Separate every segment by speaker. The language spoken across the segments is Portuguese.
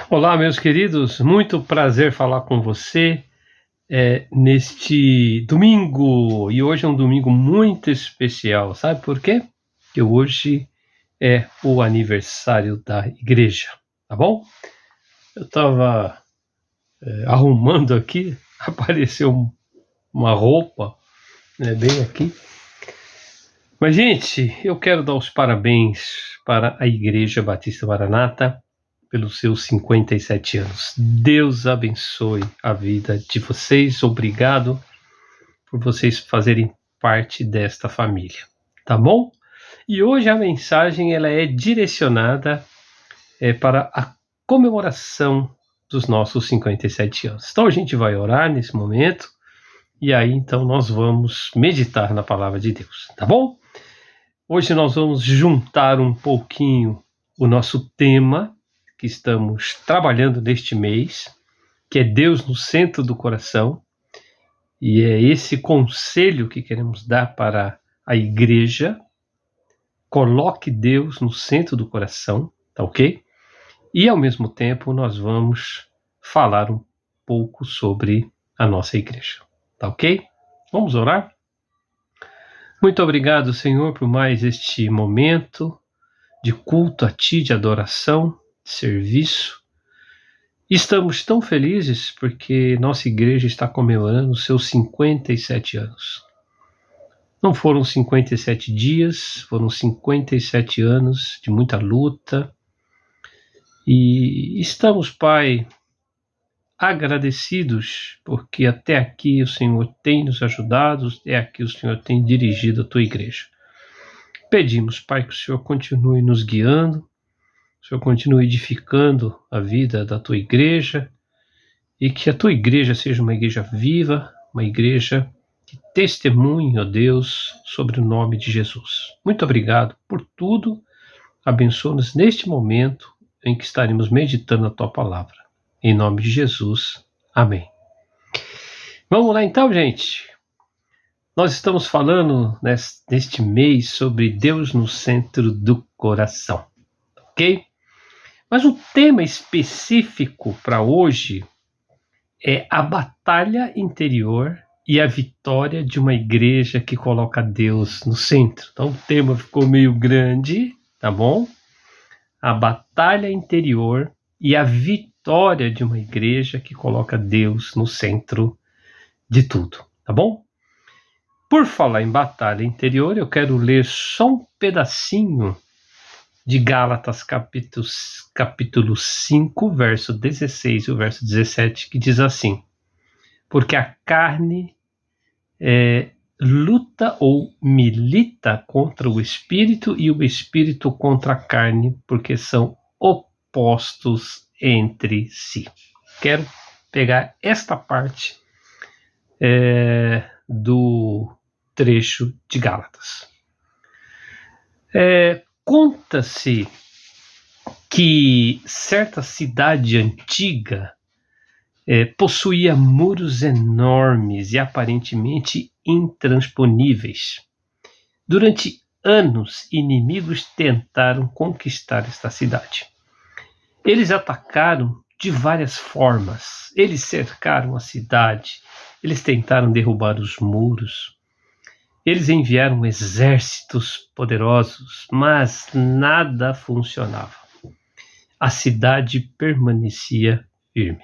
Speaker 1: Olá, meus queridos, muito prazer falar com você neste domingo. E hoje é um domingo muito especial, sabe por quê? Porque hoje é o aniversário da igreja, tá bom? Eu estava arrumando aqui, apareceu uma roupa, bem aqui. Mas, gente, eu quero dar os parabéns para a Igreja Batista Maranata pelos seus 57 anos. Deus abençoe a vida de vocês. Obrigado por vocês fazerem parte desta família, tá bom? E hoje a mensagem ela é direcionada para a comemoração dos nossos 57 anos. Então a gente vai orar nesse momento e aí então nós vamos meditar na palavra de Deus, tá bom? Hoje nós vamos juntar um pouquinho o nosso tema que estamos trabalhando neste mês, que é Deus no centro do coração, e é esse conselho que queremos dar para a igreja. Coloque Deus no centro do coração, tá ok? E ao mesmo tempo nós vamos falar um pouco sobre a nossa igreja, tá ok? Vamos orar? Muito obrigado, Senhor, por mais este momento de culto a Ti, de adoração, de serviço. Estamos tão felizes porque nossa igreja está comemorando os seus 57 anos. Não foram 57 dias, foram 57 anos de muita luta. E estamos, Pai, agradecidos porque até aqui o Senhor tem nos ajudado, até aqui o Senhor tem dirigido a Tua igreja. Pedimos, Pai, que o Senhor continue nos guiando, o Senhor continue edificando a vida da Tua igreja e que a Tua igreja seja uma igreja viva, uma igreja que testemunhe, ó Deus, sobre o nome de Jesus. Muito obrigado por tudo. Abençoa-nos neste momento em que estaremos meditando a Tua palavra. Em nome de Jesus. Amém. Vamos lá então, gente. Nós estamos falando neste mês sobre Deus no centro do coração, ok? Mas o tema específico para hoje é a batalha interior e a vitória de uma igreja que coloca Deus no centro. Então o tema ficou meio grande, tá bom? A batalha interior e a vitória de uma igreja que coloca Deus no centro de tudo, tá bom? Por falar em batalha interior, eu quero ler só um pedacinho de Gálatas capítulo 5, verso 16 e o verso 17, que diz assim: porque a carne luta ou milita contra o espírito e o espírito contra a carne, porque são opostos entre si. Quero pegar esta parte do trecho de Gálatas. Conta-se que certa cidade antiga possuía muros enormes e aparentemente intransponíveis. Durante anos, inimigos tentaram conquistar esta cidade. Eles atacaram de várias formas. Eles cercaram a cidade, eles tentaram derrubar os muros, eles enviaram exércitos poderosos, mas nada funcionava. A cidade permanecia firme.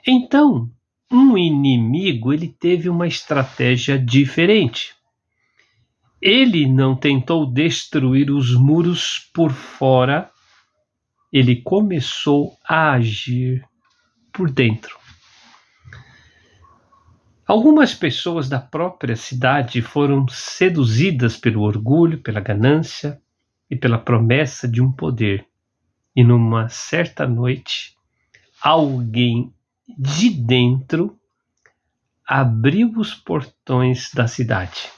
Speaker 1: Então, um inimigo ele teve uma estratégia diferente. Ele não tentou destruir os muros por fora, ele começou a agir por dentro. Algumas pessoas da própria cidade foram seduzidas pelo orgulho, pela ganância e pela promessa de um poder. E numa certa noite, alguém de dentro abriu os portões da cidade.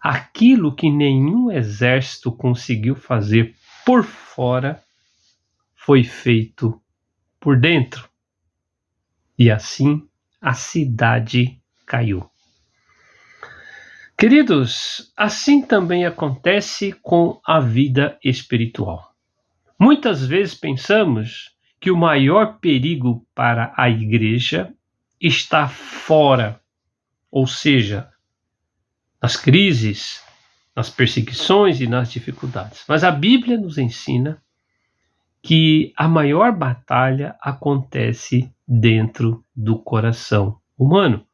Speaker 1: Aquilo que nenhum exército conseguiu fazer por fora foi feito por dentro. E assim a cidade caiu. Queridos, assim também acontece com a vida espiritual. Muitas vezes pensamos que o maior perigo para a igreja está fora, ou seja, nas crises, nas perseguições e nas dificuldades. Mas a Bíblia nos ensina que a maior batalha acontece dentro do coração humano,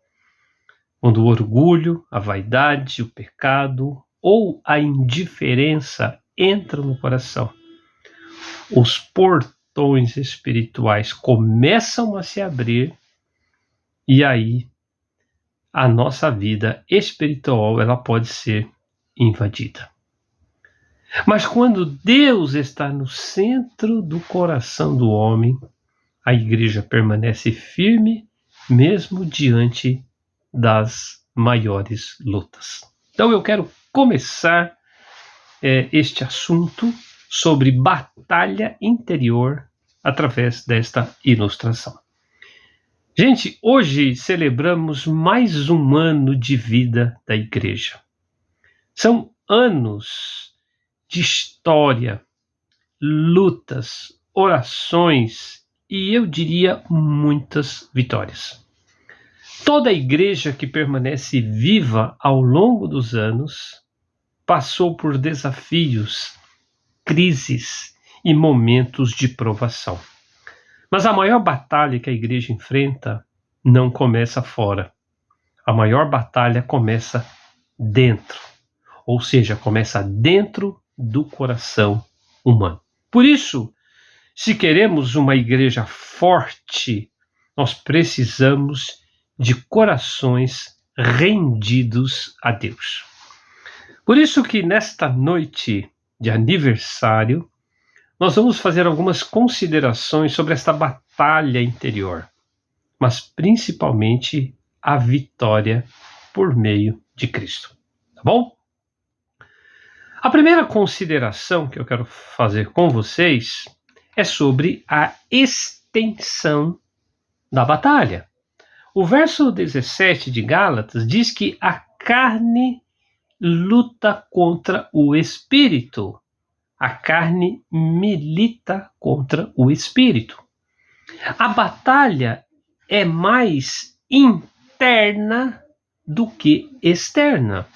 Speaker 1: quando o orgulho, a vaidade, o pecado ou a indiferença entram no coração. Os portões espirituais começam a se abrir e aí a nossa vida espiritual ela pode ser invadida. Mas quando Deus está no centro do coração do homem, a igreja permanece firme mesmo diante das maiores lutas. Então eu quero começar este assunto sobre batalha interior através desta ilustração. Gente, hoje celebramos mais um ano de vida da igreja. São anos de história, lutas, orações e eu diria muitas vitórias. Toda a igreja que permanece viva ao longo dos anos passou por desafios, crises e momentos de provação. Mas a maior batalha que a igreja enfrenta não começa fora. A maior batalha começa dentro, ou seja, começa dentro do coração humano. Por isso, se queremos uma igreja forte, nós precisamos de corações rendidos a Deus. Por isso que nesta noite de aniversário, nós vamos fazer algumas considerações sobre esta batalha interior, mas principalmente a vitória por meio de Cristo. Tá bom? A primeira consideração que eu quero fazer com vocês é sobre a extensão da batalha. O verso 17 de Gálatas diz que a carne luta contra o espírito. A carne milita contra o espírito. A batalha é mais interna do que externa.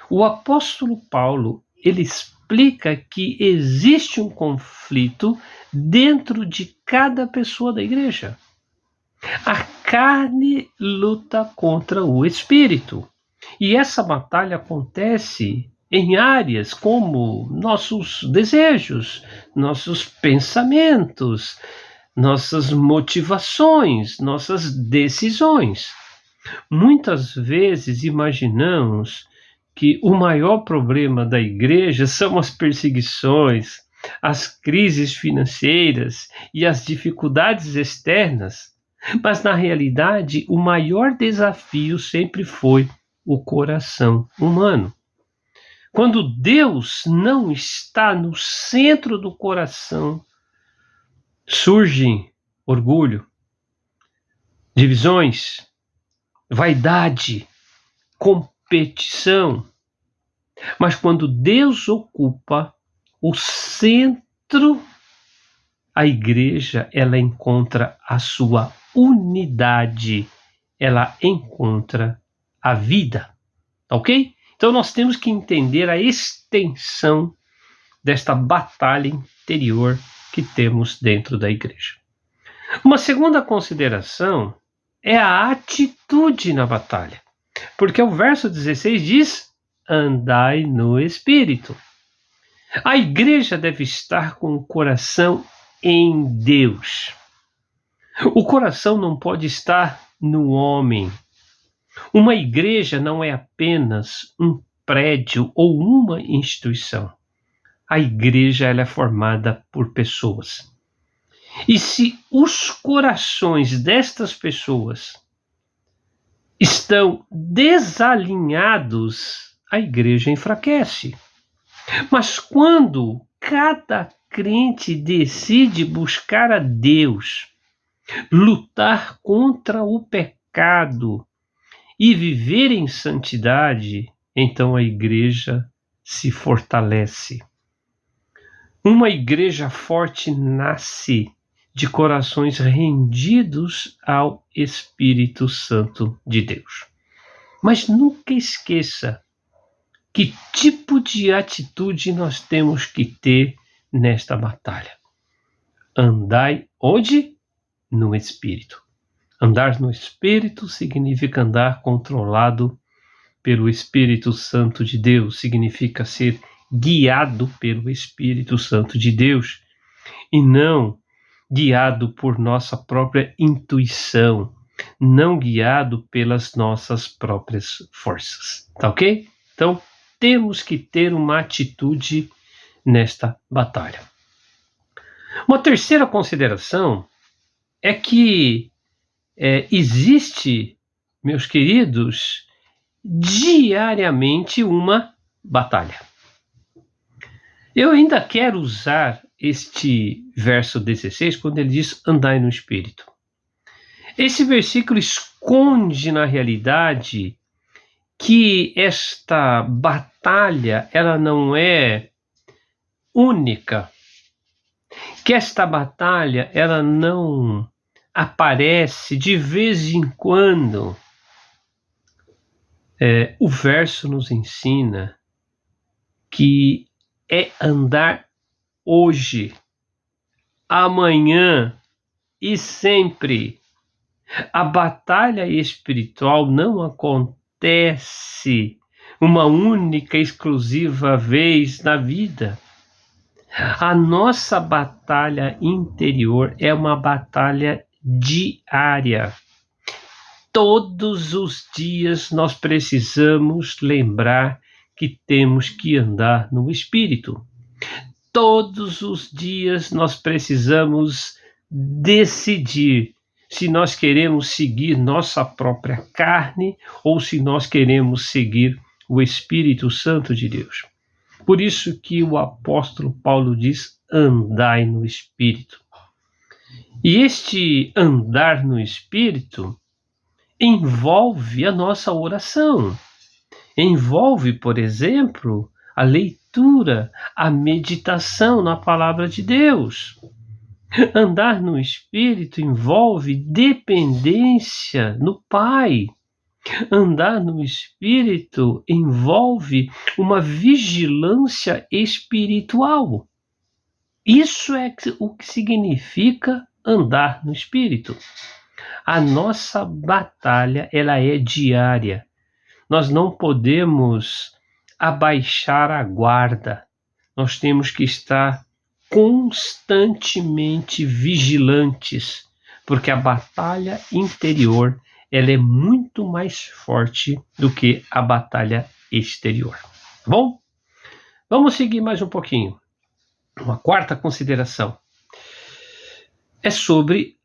Speaker 1: O apóstolo Paulo, ele explica que existe um conflito dentro de cada pessoa da igreja. A carne luta contra o espírito. E essa batalha acontece em áreas como nossos desejos, nossos pensamentos, nossas motivações, nossas decisões. Muitas vezes imaginamos que o maior problema da igreja são as perseguições, as crises financeiras e as dificuldades externas, mas na realidade o maior desafio sempre foi o coração humano. Quando Deus não está no centro do coração, surgem orgulho, divisões, vaidade, competição. Mas quando Deus ocupa o centro, a igreja ela encontra a sua unidade, ela encontra a vida, ok? Então nós temos que entender a extensão desta batalha interior que temos dentro da igreja. Uma segunda consideração é a atitude na batalha, porque o verso 16 diz: andai no Espírito. A igreja deve estar com o coração em Deus. O coração não pode estar no homem. Uma igreja não é apenas um prédio ou uma instituição. A igreja ela é formada por pessoas. E se os corações destas pessoas estão desalinhados, a igreja enfraquece. Mas quando cada crente decide buscar a Deus, lutar contra o pecado e viver em santidade, então a igreja se fortalece. Uma igreja forte nasce de corações rendidos ao Espírito Santo de Deus. Mas nunca esqueça que tipo de atitude nós temos que ter nesta batalha. Andai onde? No Espírito. Andar no Espírito significa andar controlado pelo Espírito Santo de Deus, significa ser guiado pelo Espírito Santo de Deus e não guiado por nossa própria intuição, não guiado pelas nossas próprias forças, tá ok? Então, temos que ter uma atitude nesta batalha. Uma terceira consideração é que existe, meus queridos, diariamente uma batalha. Eu ainda quero usar este verso 16 quando ele diz andai no Espírito. Esse versículo esconde na realidade que esta batalha ela não é única, que esta batalha ela não aparece de vez em quando. O verso nos ensina que é andar hoje, amanhã e sempre. A batalha espiritual não acontece uma única, exclusiva vez na vida. A nossa batalha interior é uma batalha diária. Todos os dias nós precisamos lembrar que temos que andar no Espírito. Todos os dias nós precisamos decidir se nós queremos seguir nossa própria carne ou se nós queremos seguir o Espírito Santo de Deus. Por isso que o apóstolo Paulo diz, andai no Espírito. E este andar no Espírito envolve a nossa oração. Envolve, por exemplo, a leitura, a meditação na palavra de Deus. Andar no Espírito envolve dependência no Pai. Andar no Espírito envolve uma vigilância espiritual. Isso é o que significa andar no Espírito. A nossa batalha, ela é diária. Nós não podemos abaixar a guarda. Nós temos que estar constantemente vigilantes, porque a batalha interior ela é muito mais forte do que a batalha exterior. Bom, vamos seguir mais um pouquinho. Uma quarta consideração é sobre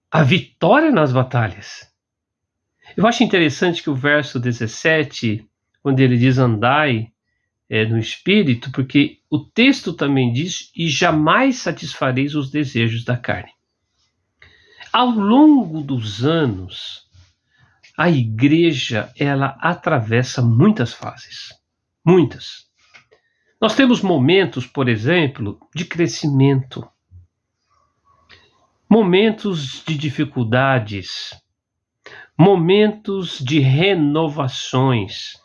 Speaker 1: a vitória nas batalhas. Eu acho interessante que o verso 17, quando ele diz andai no Espírito, porque o texto também diz, e jamais satisfareis os desejos da carne. Ao longo dos anos, a igreja, ela atravessa muitas fases. Muitas. Nós temos momentos, por exemplo, de crescimento. Momentos de dificuldades. Momentos de renovações.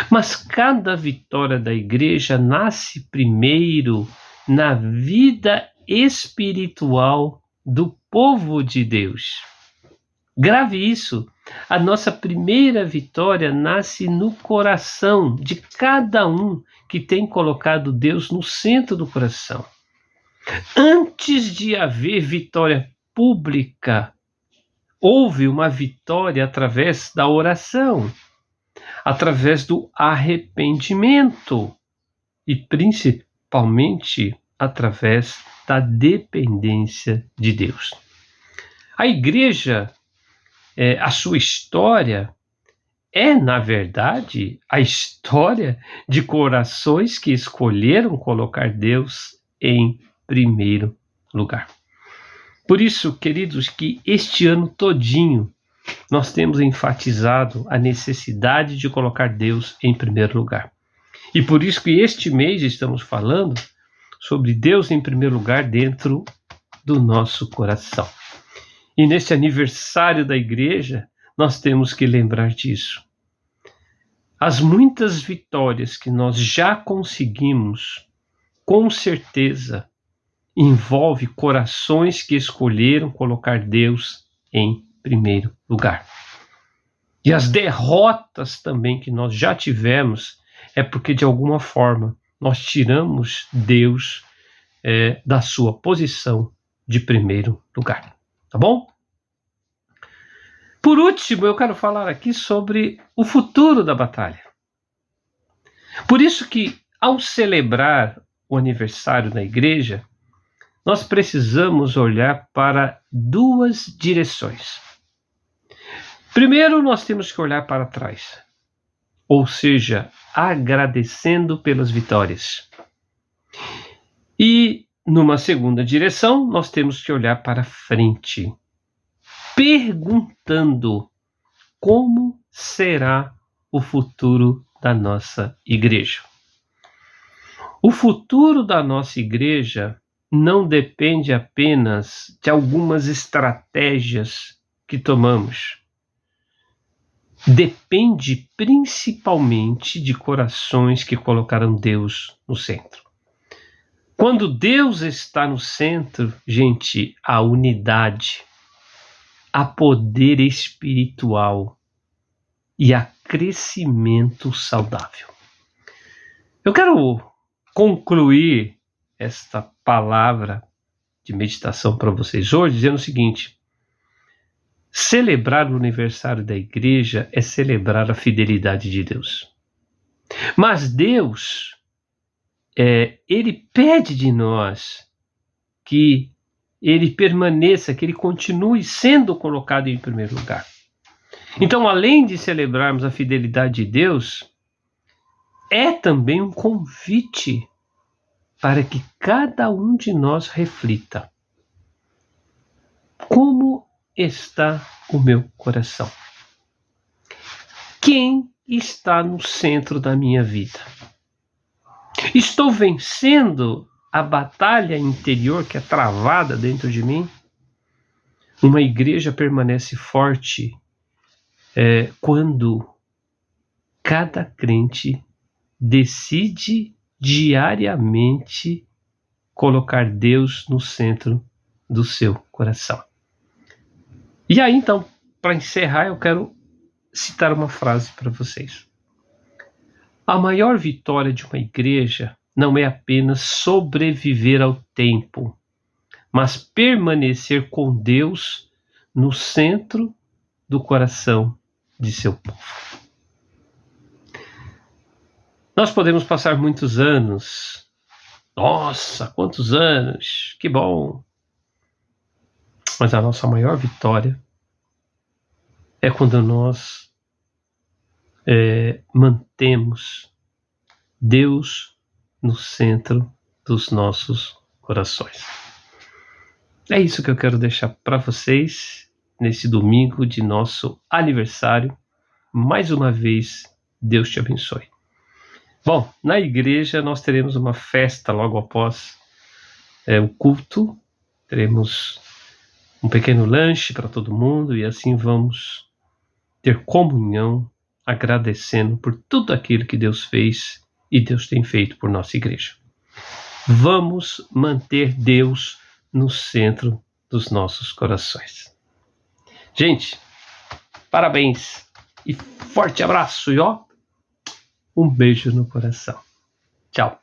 Speaker 1: Mas cada vitória da igreja nasce primeiro na vida espiritual do povo de Deus. Grave isso. A nossa primeira vitória nasce no coração de cada um que tem colocado Deus no centro do coração. Antes de haver vitória pública, houve uma vitória através da oração, através do arrependimento e principalmente através da dependência de Deus. A igreja, a sua história é, na verdade, a história de corações que escolheram colocar Deus em primeiro lugar. Por isso, queridos, que este ano todinho nós temos enfatizado a necessidade de colocar Deus em primeiro lugar. E por isso que este mês estamos falando sobre Deus em primeiro lugar dentro do nosso coração. E nesse aniversário da igreja, nós temos que lembrar disso. As muitas vitórias que nós já conseguimos, com certeza, envolve corações que escolheram colocar Deus em primeiro lugar. E as derrotas também que nós já tivemos é porque, de alguma forma, nós tiramos Deus da sua posição de primeiro lugar. Tá bom? Por último, eu quero falar aqui sobre o futuro da batalha. Por isso que, ao celebrar o aniversário da igreja, nós precisamos olhar para duas direções. Primeiro, nós temos que olhar para trás, ou seja, agradecendo pelas vitórias. E, numa segunda direção, nós temos que olhar para frente, perguntando como será o futuro da nossa igreja. O futuro da nossa igreja não depende apenas de algumas estratégias que tomamos. Depende principalmente de corações que colocaram Deus no centro. Quando Deus está no centro, gente, há unidade, há poder espiritual e há crescimento saudável. Eu quero concluir esta palavra de meditação para vocês hoje dizendo o seguinte: celebrar o aniversário da igreja é celebrar a fidelidade de Deus. Mas Deus, Ele pede de nós que Ele permaneça, que Ele continue sendo colocado em primeiro lugar. Então, além de celebrarmos a fidelidade de Deus, é também um convite para que cada um de nós reflita: como está o meu coração? Quem está no centro da minha vida? Estou vencendo a batalha interior que é travada dentro de mim? Uma igreja permanece forte quando cada crente decide diariamente colocar Deus no centro do seu coração. E aí, então, para encerrar, eu quero citar uma frase para vocês. A maior vitória de uma igreja não é apenas sobreviver ao tempo, mas permanecer com Deus no centro do coração de seu povo. Nós podemos passar muitos anos. Nossa, quantos anos! Que bom! Mas a nossa maior vitória é quando nós mantemos Deus no centro dos nossos corações. É isso que eu quero deixar para vocês nesse domingo de nosso aniversário. Mais uma vez, Deus te abençoe. Bom, na igreja nós teremos uma festa logo após o culto. Teremos um pequeno lanche para todo mundo e assim vamos ter comunhão, agradecendo por tudo aquilo que Deus fez e Deus tem feito por nossa igreja. Vamos manter Deus no centro dos nossos corações. Gente, parabéns e forte abraço e um beijo no coração. Tchau.